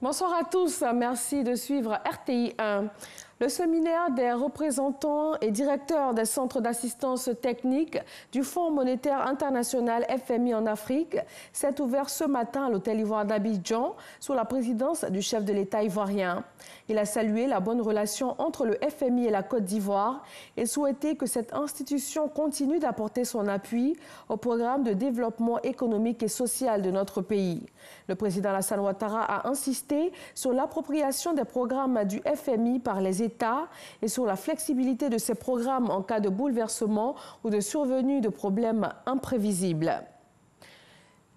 Bonsoir à tous, merci de suivre RTI 1. Le séminaire des représentants et directeurs des centres d'assistance technique du Fonds monétaire international FMI en Afrique s'est ouvert ce matin à l'hôtel Ivoire d'Abidjan sous la présidence du chef de l'État ivoirien. Il a salué la bonne relation entre le FMI et la Côte d'Ivoire et souhaité que cette institution continue d'apporter son appui au programme de développement économique et social de notre pays. Le président Alassane Ouattara a insisté sur l'appropriation des programmes du FMI par les États et sur la flexibilité de ces programmes en cas de bouleversement ou de survenue de problèmes imprévisibles.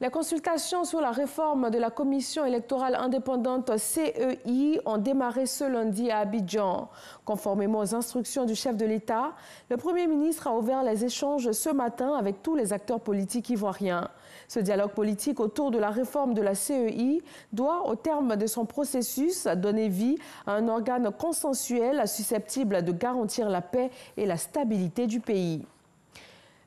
Les consultations sur la réforme de la Commission électorale indépendante CEI ont démarré ce lundi à Abidjan. Conformément aux instructions du chef de l'État, le Premier ministre a ouvert les échanges ce matin avec tous les acteurs politiques ivoiriens. Ce dialogue politique autour de la réforme de la CEI doit, au terme de son processus, donner vie à un organe consensuel susceptible de garantir la paix et la stabilité du pays.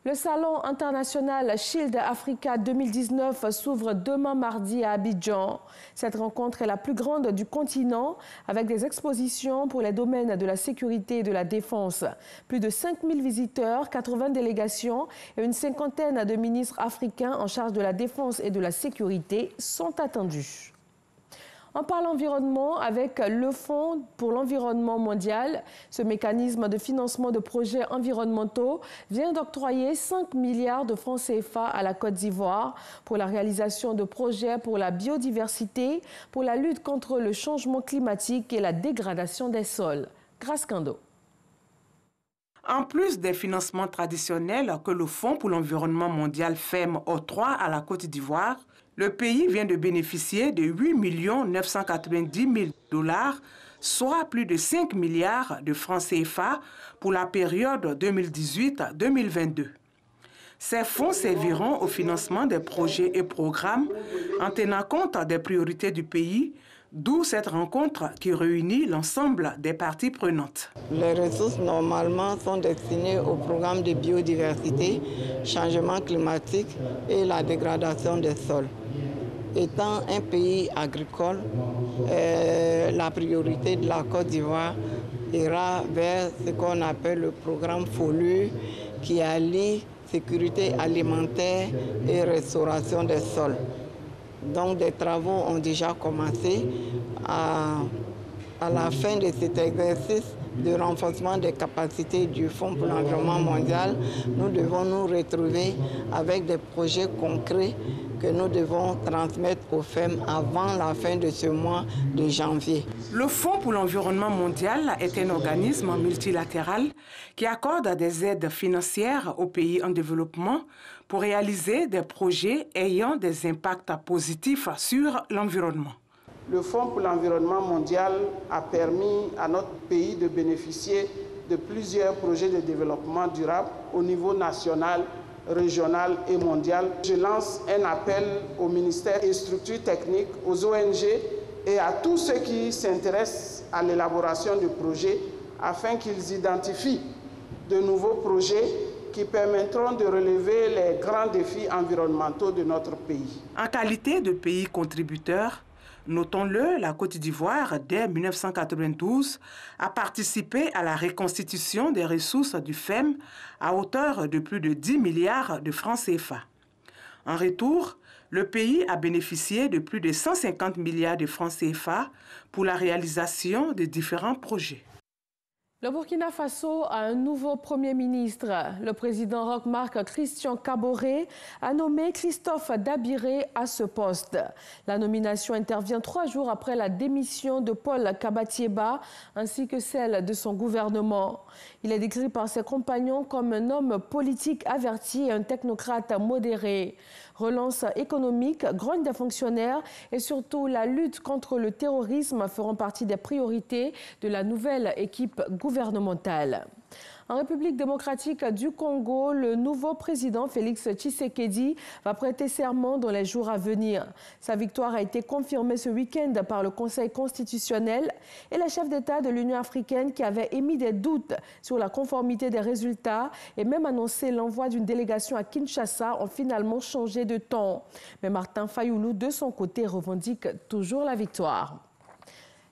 Le Salon international Shield Africa 2019 s'ouvre demain mardi à Abidjan. Cette rencontre est la plus grande du continent avec des expositions pour les domaines de la sécurité et de la défense. Plus de 5000 visiteurs, 80 délégations et une cinquantaine de ministres africains en charge de la défense et de la sécurité sont attendus. On parle environnement avec le Fonds pour l'environnement mondial. Ce mécanisme de financement de projets environnementaux vient d'octroyer 5 milliards de francs CFA à la Côte d'Ivoire pour la réalisation de projets pour la biodiversité, pour la lutte contre le changement climatique et la dégradation des sols. Grâce Kando. En plus des financements traditionnels que le Fonds pour l'environnement mondial FEM octroie à la Côte d'Ivoire, le pays vient de bénéficier de 8 990 000 $, soit plus de 5 milliards de francs CFA pour la période 2018-2022. Ces fonds serviront au financement des projets et programmes en tenant compte des priorités du pays, d'où cette rencontre qui réunit l'ensemble des parties prenantes. Les ressources normalement sont destinées au programme de biodiversité, changement climatique et la dégradation des sols. Étant un pays agricole, la priorité de la Côte d'Ivoire ira vers ce qu'on appelle le programme FOLU qui allie sécurité alimentaire et restauration des sols. Donc des travaux ont déjà commencé. À la fin de cet exercice de renforcement des capacités du Fonds pour l'environnement mondial, nous devons nous retrouver avec des projets concrets que nous devons transmettre au FEM avant la fin de ce mois de janvier. Le Fonds pour l'environnement mondial est un organisme multilatéral qui accorde des aides financières aux pays en développement pour réaliser des projets ayant des impacts positifs sur l'environnement. Le Fonds pour l'environnement mondial a permis à notre pays de bénéficier de plusieurs projets de développement durable au niveau national, régional et mondial. Je lance un appel aux ministères et structures techniques, aux ONG et à tous ceux qui s'intéressent à l'élaboration de projets afin qu'ils identifient de nouveaux projets qui permettront de relever les grands défis environnementaux de notre pays. En qualité de pays contributeur, notons-le, la Côte d'Ivoire, dès 1992, a participé à la reconstitution des ressources du FEM à hauteur de plus de 10 milliards de francs CFA. En retour, le pays a bénéficié de plus de 150 milliards de francs CFA pour la réalisation de différents projets. Le Burkina Faso a un nouveau Premier ministre. Le président Roch-Marc Christian Kaboré a nommé Christophe Dabiré à ce poste. La nomination intervient 3 jours après la démission de Paul Kabatieba ainsi que celle de son gouvernement. Il est décrit par ses compagnons comme un homme politique averti et un technocrate modéré. Relance économique, grogne des fonctionnaires et surtout la lutte contre le terrorisme feront partie des priorités de la nouvelle équipe gouvernementale. En République démocratique du Congo, le nouveau président Félix Tshisekedi va prêter serment dans les jours à venir. Sa victoire a été confirmée ce week-end par le Conseil constitutionnel et les chefs d'État de l'Union africaine qui avaient émis des doutes sur la conformité des résultats et même annoncé l'envoi d'une délégation à Kinshasa ont finalement changé de ton. Mais Martin Fayoulou, de son côté, revendique toujours la victoire.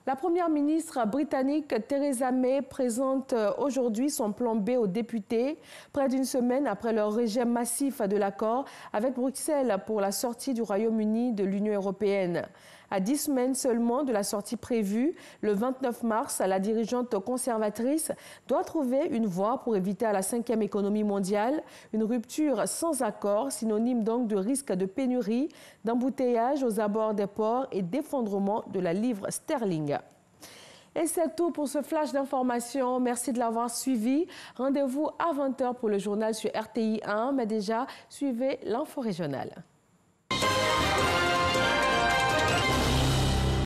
La première ministre britannique Theresa May présente aujourd'hui son plan B aux députés, près d'une semaine après leur rejet massif de l'accord avec Bruxelles pour la sortie du Royaume-Uni de l'Union européenne. À 10 semaines seulement de la sortie prévue, le 29 mars, la dirigeante conservatrice doit trouver une voie pour éviter à la 5e économie mondiale une rupture sans accord, synonyme donc de risque de pénurie, d'embouteillage aux abords des ports et d'effondrement de la livre sterling. Et c'est tout pour ce flash d'information. Merci de l'avoir suivi. Rendez-vous à 20h pour le journal sur RTI 1, mais déjà, suivez l'info régionale.